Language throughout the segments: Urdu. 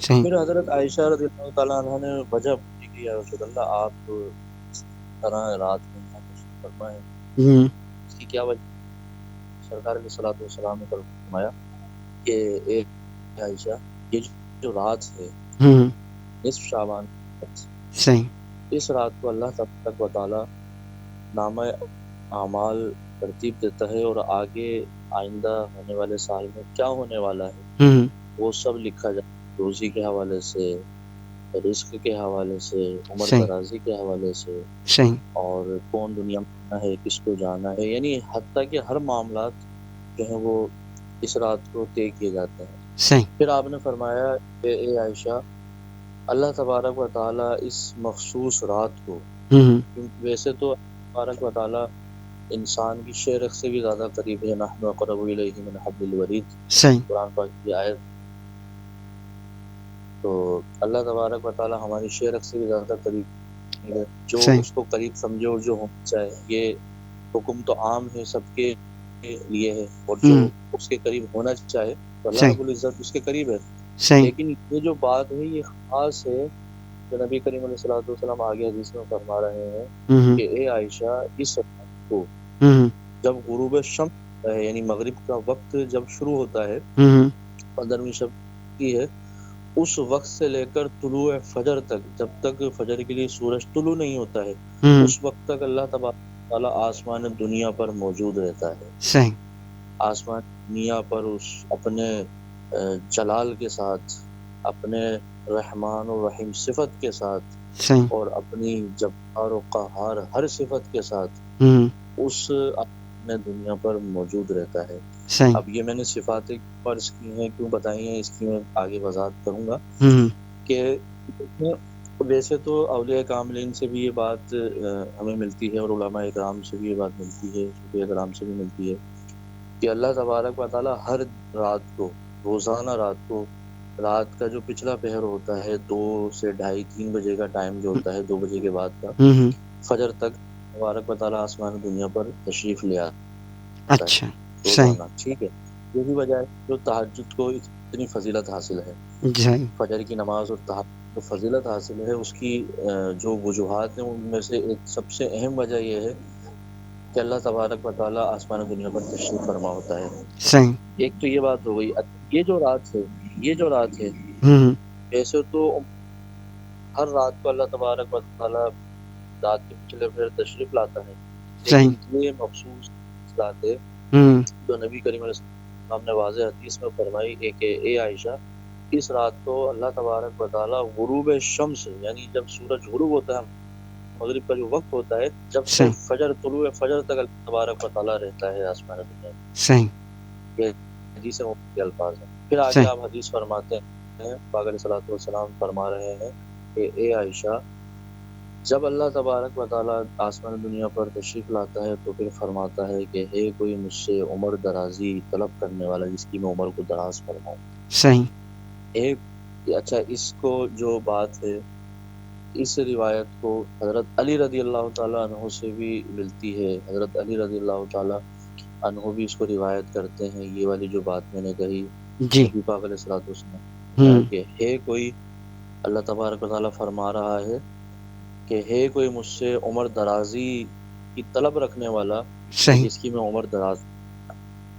صحیح۔ پھر حضرت عائشہ رضی اللہ تعالیٰ عنہ نے وجہ پوچھی کہ یا رسول اللہ آپ اس طرح رات میں یہاں تشریف فرما ہے، ہوں اس کی کیا وجہ؟ سرکار علیہ الصلوۃ والسلام نے فرمایا کہ اے عائشہ، یہ جو رات ہے ہوں نصف شعبان، صحیح۔ اس رات کو اللہ تبارک و تعالیٰ نامہ اعمال ترتیب دیتا ہے، اور آگے آئندہ ہونے والے سال میں کیا ہونے والا ہے ہوں وہ سب لکھا جاتا ہے، روزی کے حوالے سے، رزق کے حوالے سے، عمر صحیح درازی کے حوالے سے، صحیح اور کون دنیا میں آنا ہے، کس کو جانا ہے، یعنی حتیٰ کہ ہر معاملات جو ہیں وہ اس رات کو طے کیے جاتے ہیں۔ صحیح۔ پھر آپ نے فرمایا کہ اے عائشہ، اللہ تبارک و تعالیٰ اس مخصوص رات کو، ہوں کیونکہ ویسے تو اللہ تبارک و تعالیٰ انسان کی شعر سے بھی زیادہ قریب ہے، نحن اقرب الیہ من حبل الورید، صحیح قرآن پاک کی آیت۔ تو اللہ تبارک و تعالیٰ ہماری شعر سے بھی زیادہ قریب ہے، جو صحیح اس کو قریب سمجھے اور جو ہونا چاہے۔ یہ حکم تو عام ہے، سب کے لیے ہے، اور جو ہوں اس کے قریب ہونا چاہے تو اللہ صحیح رب العزت اس کے قریب ہے۔ صحیح لیکن یہ جو بات ہے یہ خاص ہے جو نبی کریم علیہ الصلوۃ والسلام آگے حدیث میں فرما رہے ہیں ہوں کہ اے عائشہ، اس رات کو ہوں جب غروب شمس ہوتا ہے، یعنی مغرب کا وقت جب شروع ہوتا ہے، ہوں 15ویں شب کی ہے، اس وقت سے لے کر طلوع فجر تک، جب تک فجر کے لیے سورج طلوع نہیں ہوتا ہے، ہوں اس وقت تک اللہ تبارک و تعالیٰ آسمان دنیا پر موجود رہتا ہے۔ صحیح آسمان دنیا پر اس اپنے جلال کے ساتھ، اپنے رحمان و رحیم صفت کے ساتھ، صحیح اور اپنی جبار و قہار ہر صفت کے ساتھ ہوں اس اپنے دنیا پر موجود رہتا ہے۔ صحیح اب یہ میں نے صفات فرض کی ہیں، کیوں بتائی ہیں، اس کی میں آگے وضاحت کروں گا ہوں کہ ویسے تو اولیاء کاملین سے بھی یہ بات ہمیں ملتی ہے، اور علماء اکرام سے بھی یہ بات ملتی ہے، صوفیاء اکرام سے بھی ملتی ہے کہ اللہ تبارک و تعالیٰ ہر رات کو، روزانہ رات کو، رات کا جو پچھلا پہر ہوتا ہے 2 سے 2:30 3 بجے کا ٹائم جو ہوتا ہے، 2 بجے کے بعد کا ہوں فجر تک، تبارک و تعالیٰ آسمان دنیا پر تشریف لے آتا ہے اچھا صحیح روزانہ، ٹھیک ہے۔ یہی وجہ ہے جو تہجد کو اتنی فضیلت حاصل ہے، صحیح فجر کی نماز اور تہجد کو فضیلت حاصل ہے، اس کی جو وجوہات ہیں ان میں سے ایک سب سے اہم وجہ یہ ہے کہ اللہ تبارک و تعالیٰ آسمان دنیا پر تشریف فرما ہوتا ہے۔ صحیح ایک تو یہ بات ہو گئی۔ یہ جو رات ہے ہوں ویسے تو ہر رات کو اللہ تبارک و تعالیٰ رات کے پچھلے پھر تشریف لاتا ہے، صحیح لیکن یہ مخصوص رات ہے ہوں جو نبی کریم علیہ السلام نے واضح حدیث میں فرمائی کہ اے عائشہ، اس رات کو اللہ تبارک و تعالیٰ غروب شمس، یعنی جب سورج غروب ہوتا ہے، مغرب کا جو وقت ہوتا ہے، جب سے صحیح فجر طلوع فجر تک اللہ تبارک و تعالیٰ رہتا ہے آسمان دنیا میں۔ صحیح یہ حدیث کے الفاظ ہیں۔ پھر آگے صحیح آپ حدیث فرماتے ہیں، پاک علیہ الصلوۃ والسلام فرما رہے ہیں کہ اے عائشہ، جب اللہ تبارک و تعالیٰ آسمان دنیا پر تشریف لاتا ہے تو پھر فرماتا ہے کہ ہے کوئی مجھ سے عمر درازی طلب کرنے والا جس کی میں عمر کو دراز فرماؤں۔ صحیح اچھا، اس کو جو بات ہے، اس روایت کو حضرت علی رضی اللہ تعالیٰ عنہ سے بھی ملتی ہے۔ حضرت علی رضی اللہ تعالیٰ عنہ بھی اس کو روایت کرتے ہیں، یہ والی جو بات میں نے کہی، جی نبی پاک علیہ الصلوۃ والسلام ہوں کہ ہے کوئی، اللہ تبارک و تعالیٰ فرما رہا ہے کہ ہے کوئی مجھ سے عمر درازی کی طلب رکھنے والا صحیح جس کی میں عمر دراز۔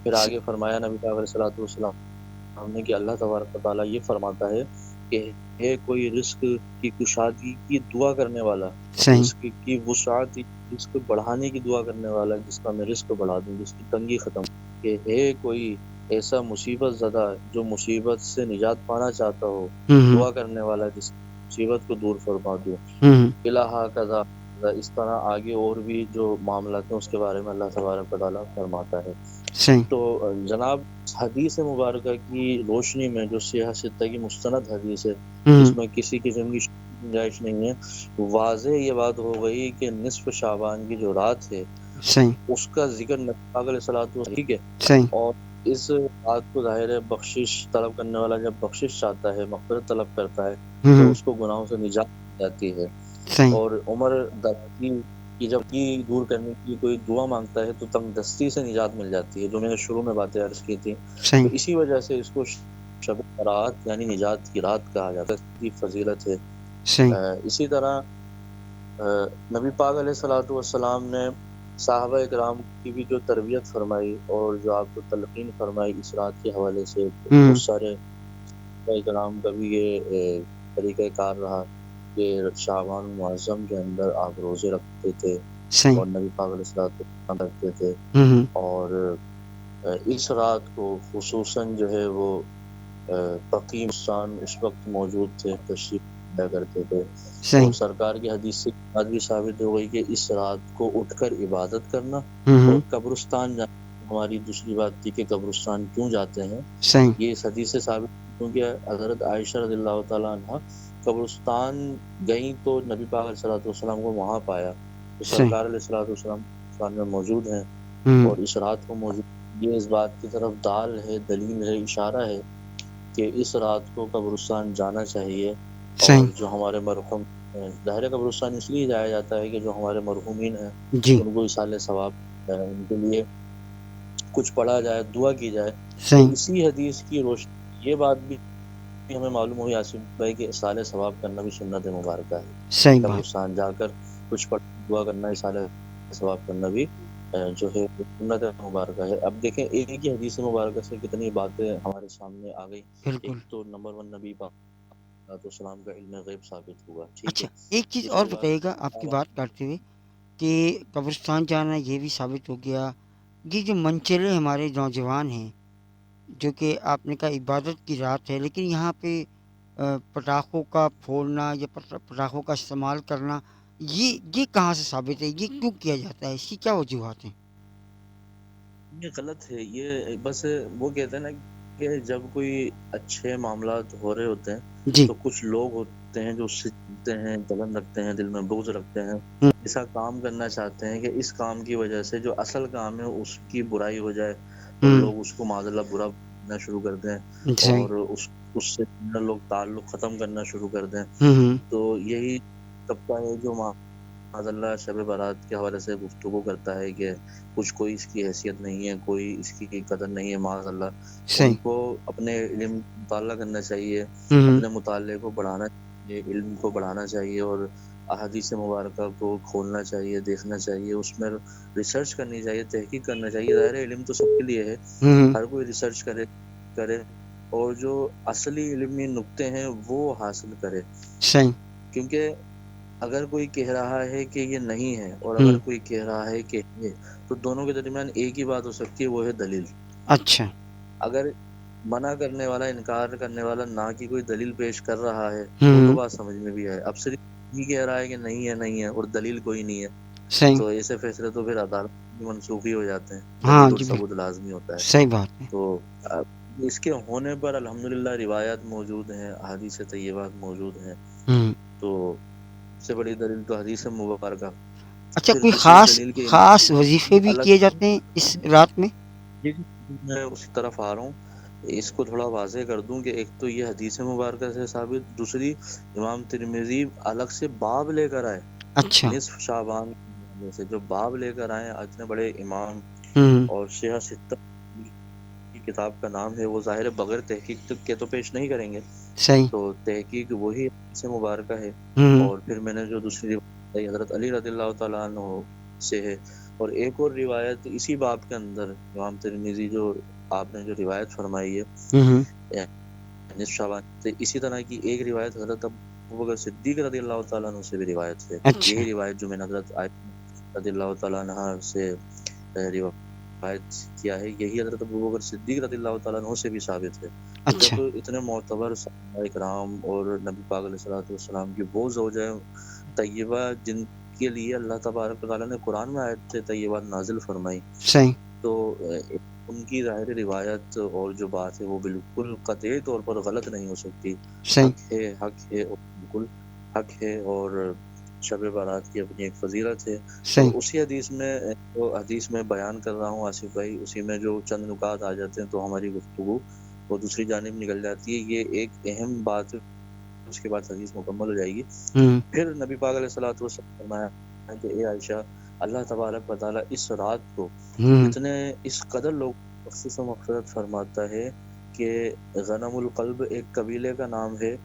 پھر آگے فرمایا نبی پاک علیہ الصلوۃ والسلام نے کہ اللہ تبارک و تعالیٰ یہ فرماتا ہے کہ ہے کوئی رزق کی کشادگی کی دعا کرنے والا، صحیح رزق کی وسعت، رزق بڑھانے کی دعا کرنے والا، جس کا میں رزق بڑھا دوں، جس کی تنگی ختم، کہ ہے کوئی ایسا مصیبت زدہ جو مصیبت سے نجات پانا چاہتا ہو، ہوں دعا کرنے والا جس مصیبت کو دور فرما دوں، ہوں الہا کذا، اس طرح آگے اور بھی جو معاملات ہیں اس کے بارے میں اللہ تبارک و تعالیٰ فرماتا ہے۔ صحیح تو جناب، حدیث مبارکہ کی روشنی میں جو سیاہ ستہ کی مستند حدیث ہے، ہوں جس میں کسی قسم کی گنجائش نہیں ہے، واضح یہ بات ہو گئی کہ نصف شعبان کی جو رات ہے صحیح اس کا ذکر نبی پاک علیہ الصلوۃ والسلام، ٹھیک ہے، صحیح اور اس رات کو ظاہر ہے بخشش طلب کرنے والا جب بخشش چاہتا ہے، مغفرت طلب کرتا ہے تو ہوں اس کو گناہوں سے نجات مل جاتی ہے، صحیح اور عمر درازی کی جب کی دور کرنے کی کوئی دعا مانگتا ہے تو تنگ دستی سے نجات مل جاتی ہے، جو میں نے شروع میں باتیں عرض کی تھی۔ تو صحیح اسی وجہ سے اس کو شب برات یعنی نجات کی رات کہا جاتا ہے، اس کی فضیلت ہے۔ صحیح اسی طرح نبی پاک علیہ الصلوۃ والسلام نے صحابہ کرام کی بھی جو تربیت فرمائی اور جو آپ کو تلقین فرمائی اس رات کے حوالے سے، بہت سارے صحابہ کرام کا بھی یہ طریقہ کار رہا کہ شعبان معظم کے اندر آپ روزے رکھتے تھے صحیح اور نبی پاک علیہ الصلوۃ والسلام رکھتے تھے، اور اس رات کو خصوصاً جو ہے وہ تقی مسان اس وقت موجود تھے، تشریف لیا کرتے تھے، صحیح اور سرکار کی حدیث سے بات بھی ثابت ہو گئی کہ اس رات کو اٹھ کر عبادت کرنا اور قبرستان جانا۔ ہماری دوسری بات تھی کہ قبرستان کیوں جاتے ہیں، صحیح یہ اس حدیث سے ثابت کیونکہ حضرت عائشہ رضی اللہ تعالیٰ عنہ قبرستان گئیں تو نبی پاک علیہ الصلوۃ والسلام کو وہاں پایا، تو صحیح سرکار علیہ الصلوۃ والسلام قبرستان میں موجود ہیں اور اس رات کو موجود، یہ اس بات کی طرف دال ہے، دلیل ہے، اشارہ ہے کہ اس رات کو قبرستان جانا چاہیے۔ صحیح اور جو ہمارے مرحوم ظاہر قبرستان اس لیے جایا جاتا ہے کہ جو ہمارے مرحومین ہیں جی ان کو اصالہ ثواب ان کے لیے کچھ پڑھا جائے، دعا کی جائے، تو صحیح اسی حدیث کی روشنی یہ بات بھی ہمیں معلوم ہوئی آصف بھائی کہ اصالہ ثواب کرنا بھی سنت مبارکہ ہے، صحیح بات قبرستان جا کر کچھ پڑھ دعا کرنا، اصالہ ثواب کرنا بھی جو ہے سنت مبارکہ ہے۔ اب دیکھیں ایک ہی حدیث مبارکہ سے کتنی باتیں ہمارے سامنے آ گئی۔ ایک بالکل۔ تو نمبر 1 نبی پاک علیہ السلام کا علم غیب ثابت ہوا، ٹھیک ہے۔ اچھا ایک چیز اور دوسری بات بتائیے گا آپ کی بات کرتے ہوئے کہ قبرستان جانا یہ بھی ثابت ہو گیا، یہ جو منچلے ہمارے نوجوان ہیں جو کہ آپ نے کہا عبادت کی رات ہے، لیکن یہاں پہ پٹاخوں کا پھوڑنا یا پٹاخوں کا استعمال کرنا یہ کہاں سے ثابت ہے، یہ کیوں کیا جاتا ہے، اس کی کیا وجوہات ہیں؟ یہ غلط ہے، یہ بس وہ کہتے ہیں نا کہ جب کوئی اچھے معاملات ہو رہے ہوتے ہیں جی تو کچھ لوگ ہوتے ہیں جو اس سے چلتے ہیں، جلن رکھتے ہیں، دل میں بغض رکھتے ہیں، ایسا کام کرنا چاہتے ہیں کہ اس کام کی وجہ سے جو اصل کام ہے اس کی برائی ہو جائے اور لوگ اس کو معاذ اللہ برا کرنا شروع کر دیں صحیح اور اس سے لوگ تعلق ختم کرنا شروع کر دیں۔ تو یہی طبقہ ہے جو معاذ اللہ شب برات کے حوالے سے گفتگو کرتا ہے کہ کوئی اس کی حیثیت نہیں ہے، کوئی اس کی قدر نہیں ہے، معاذ اللہ۔ ان صحیح کو اپنے علم مطالعہ کرنا چاہیے، اپنے مطالعے کو بڑھانا چاہیے، علم کو بڑھانا چاہیے اور احادیث مبارکہ کو کھولنا چاہیے، دیکھنا چاہیے، اس میں ریسرچ کرنی چاہیے، تحقیق کرنا چاہیے۔ ظاہر علم تو سب کے لیے ہے، ہر کوئی ریسرچ کرے اور جو اصلی علمی نقطے ہیں وہ حاصل کرے، صحیح کیونکہ اگر کوئی کہہ رہا ہے کہ یہ نہیں ہے اور اگر کوئی کہہ رہا ہے کہ ہے، تو دونوں کے درمیان ایک ہی بات ہو سکتی ہے، وہ ہے دلیل۔ اچھا اگر منع کرنے والا، انکار کرنے والا نہ کی کوئی دلیل پیش کر رہا ہے وہ تو بات سمجھ میں بھی آئے، اب صرف یہ کہہ رہا ہے کہ نہیں ہے اور دلیل کوئی نہیں ہے، صحیح تو ایسے فیصلے تو پھر عدالت میں منسوخی ہو جاتے ہیں، ہاں دلیل اور جی ثبوت لازمی ہوتا ہے۔ صحیح بات ہے۔ تو اس کے ہونے پر الحمدللہ روایات موجود ہیں، احادیث طیبات موجود ہیں، تو سب سے بڑی دلیل تو حدیث مبارکہ۔ اچھا پھر کوئی دوسری دلیل کے خاص وظیفے بھی الگ کیے جاتے ہیں اس رات میں؟ میں اسی طرف آ رہا ہوں، اس کو تھوڑا واضح کر دوں کہ ایک تو یہ حدیث مبارکہ سے ثابت، دوسری امام ترمذی الگ سے باب لے کر آئے، اچھا نصف شعبان میں سے جو باب لے کر آئے، اتنے بڑے امام اور شیعہ ستہ کی کتاب کا نام ہے، وہ ظاہر بغیر تحقیق کے تو پیش نہیں کریں گے، صحیح تو تحقیق وہی حدیث مبارکہ ہے۔ اور پھر میں نے جو دوسری روایت حضرت علی رضی اللہ تعالیٰ عنہ سے ہے، اور ایک اور روایت اسی باب کے اندر امام ترمذی جو آپ نے جو روایت فرمائی ہے نصف شعبان سے، اسی طرح کی ایک روایت حضرت ابوبکر صدیق رضی اللہ تعالیٰ عنہ سے بھی روایت ہے۔ اچھا یہی روایت جو میں نے حضرت عائشہ رضی اللہ تعالیٰ عنہ سے روایت کیا ہے، یہی حضرت ابوبکر صدیق رضی اللہ تعالیٰ عنہ سے بھی ثابت ہے۔ تو اچھا جب اتنے معتبر صحابہ کرام اور نبی پاک علیہ الصلوۃ والسلام کی وہ زوجہ طیبہ جن کے لیے اللہ تبارک و تعالیٰ نے قرآن میں آیت طیبات نازل فرمائی، صحیح تو ان کی ظاہر روایت اور جو بات ہے وہ بالکل قطعی طور پر غلط نہیں ہو سکتی، صحیح حق ہے اور بالکل حق ہے، اور شب برات کی اپنی ایک فضیلت ہے۔ صحیح تو اسی حدیث میں جو حدیث میں بیان کر رہا ہوں آصف بھائی، اسی میں جو چند نکات آ جاتے ہیں تو ہماری گفتگو وہ دوسری جانب نکل جاتی ہے، یہ ایک اہم بات ہے، اس کے بعد حدیث مکمل ہو جائے گی۔ پھر نبی پاک علیہ الصلوۃ والسلام فرمایا کہ اے عائشہ، اللہ تبارک و تعالیٰ اس رات کو اتنے اس قدر لوگ مخصوص و مغفرت فرماتا ہے کہ غنم القلب ایک قبیلے کا نام ہے